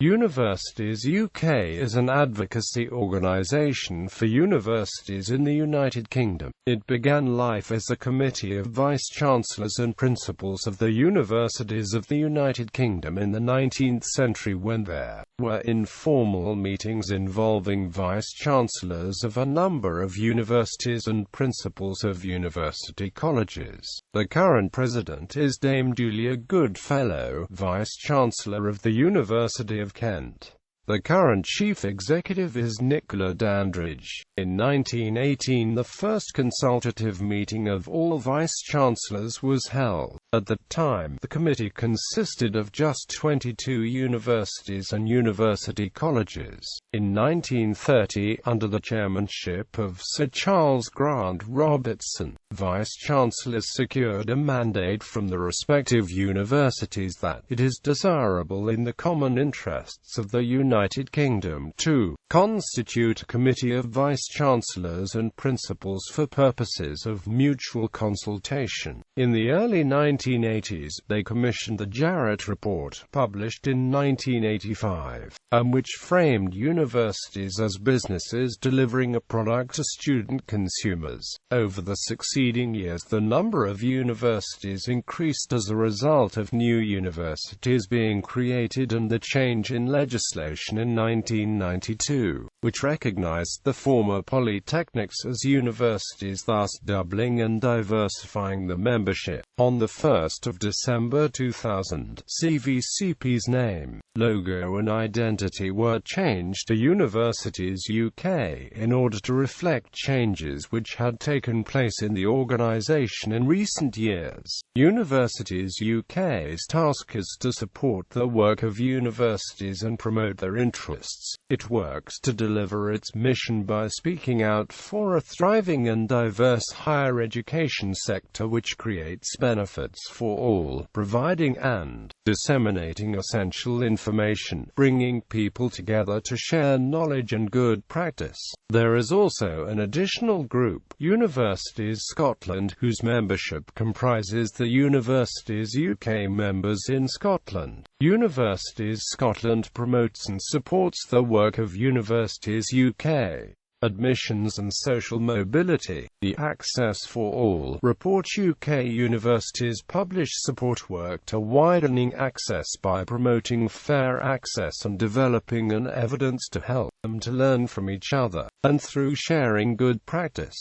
Universities UK is an advocacy organisation for universities in the United Kingdom. It began life as a committee of vice-chancellors and principals of the universities of the United Kingdom in the 19th century, when there were informal meetings involving vice-chancellors of a number of universities and principals of university colleges. The current president is Dame Julia Goodfellow, Vice-Chancellor of the University of Kent. The current chief executive is Nicola Dandridge. In 1918, the first consultative meeting of all vice-chancellors was held. At the time, the committee consisted of just 22 universities and university colleges. In 1930, under the chairmanship of Sir Charles Grant Robertson, vice-chancellors secured a mandate from the respective universities that it is desirable in the common interests of the United Kingdom to constitute a committee of vice-chancellors and principals for purposes of mutual consultation. In the early 1980s, they commissioned the Jarrett Report, published in 1985, which framed universities as businesses delivering a product to student consumers. Over the succeeding years, the number of universities increased as a result of new universities being created and the change in legislation in 1992, which recognized the former polytechnics as universities, thus doubling and diversifying the membership. On the 1st of December 2000, CVCP's name, logo and identity were changed to Universities UK in order to reflect changes which had taken place in the organisation in recent years. Universities UK's task is to support the work of universities and promote their interests. It works to deliver its mission by speaking out for a thriving and diverse higher education sector which creates benefits for all, providing and disseminating essential information, bringing people together to share knowledge and good practice. There is also an additional group, Universities Scotland, whose membership comprises the Universities UK members in Scotland. Universities Scotland promotes and supports the work of Universities UK. Admissions and social mobility. The Access for All report. UK universities publish support work to widening access by promoting fair access and developing an evidence to help them to learn from each other, and through sharing good practice.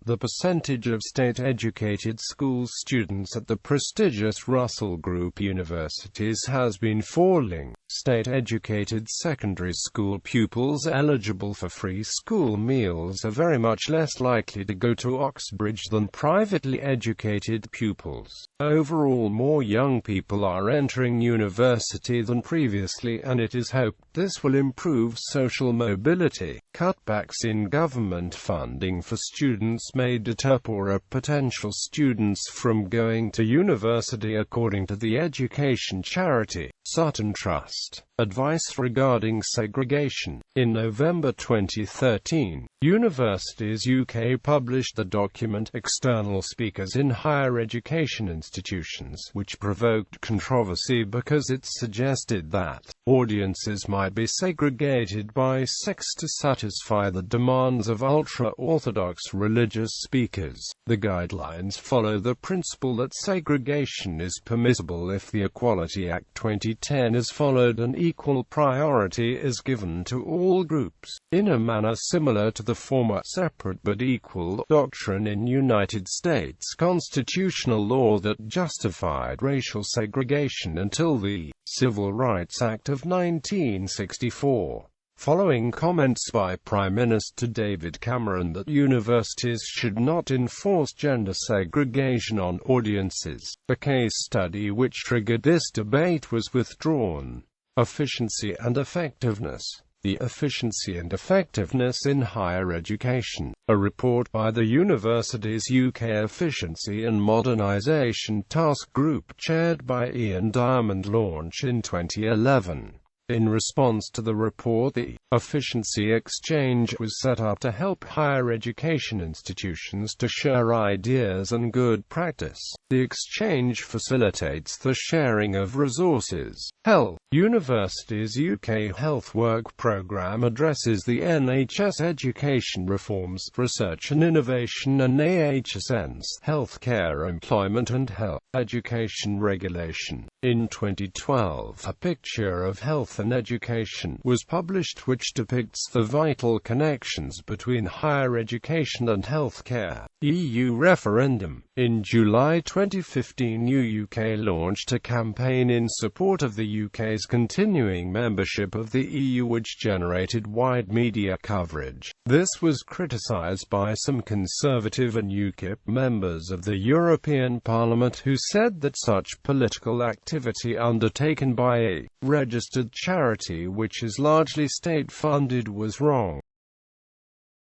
The percentage of state-educated school students at the prestigious Russell Group universities has been falling. State-educated secondary school pupils eligible for free school meals are very much less likely to go to Oxbridge than privately educated pupils. Overall, more young people are entering university than previously, and it is hoped this will improve social mobility. Cutbacks in government funding for students may deter poorer potential students from going to university, according to the education charity Sutton Trust. Advice regarding segregation. In November 2013, Universities UK published the document External Speakers in Higher Education Institutions, which provoked controversy because it suggested that audiences might be segregated by sex to satisfy the demands of ultra-orthodox religious speakers. The guidelines follow the principle that segregation is permissible if the Equality Act 2010 is followed and equal priority is given to all groups, in a manner similar to the former separate but equal doctrine in United States constitutional law that justified racial segregation until the Civil Rights Act of 1964. Following comments by Prime Minister David Cameron that universities should not enforce gender segregation on audiences, a case study which triggered this debate was withdrawn. Efficiency and effectiveness. The Efficiency and Effectiveness in Higher Education, a report by the Universities UK Efficiency and Modernisation Task Group chaired by Ian Diamond, launched in 2011. In response to the report, the Efficiency Exchange was set up to help higher education institutions to share ideas and good practice. The exchange facilitates the sharing of resources. Health. University's UK Health Work Programme addresses the NHS education reforms, research and innovation and AHSN's healthcare employment and health education regulation. In 2012, a picture of health and education was published which depicts the vital connections between higher education and healthcare. EU referendum. In July 2015, UK launched a campaign in support of the UK's continuing membership of the EU, which generated wide media coverage. This was criticised by some Conservative and UKIP members of the European Parliament, who said that such political activity undertaken by a registered charity which is largely state-funded was wrong.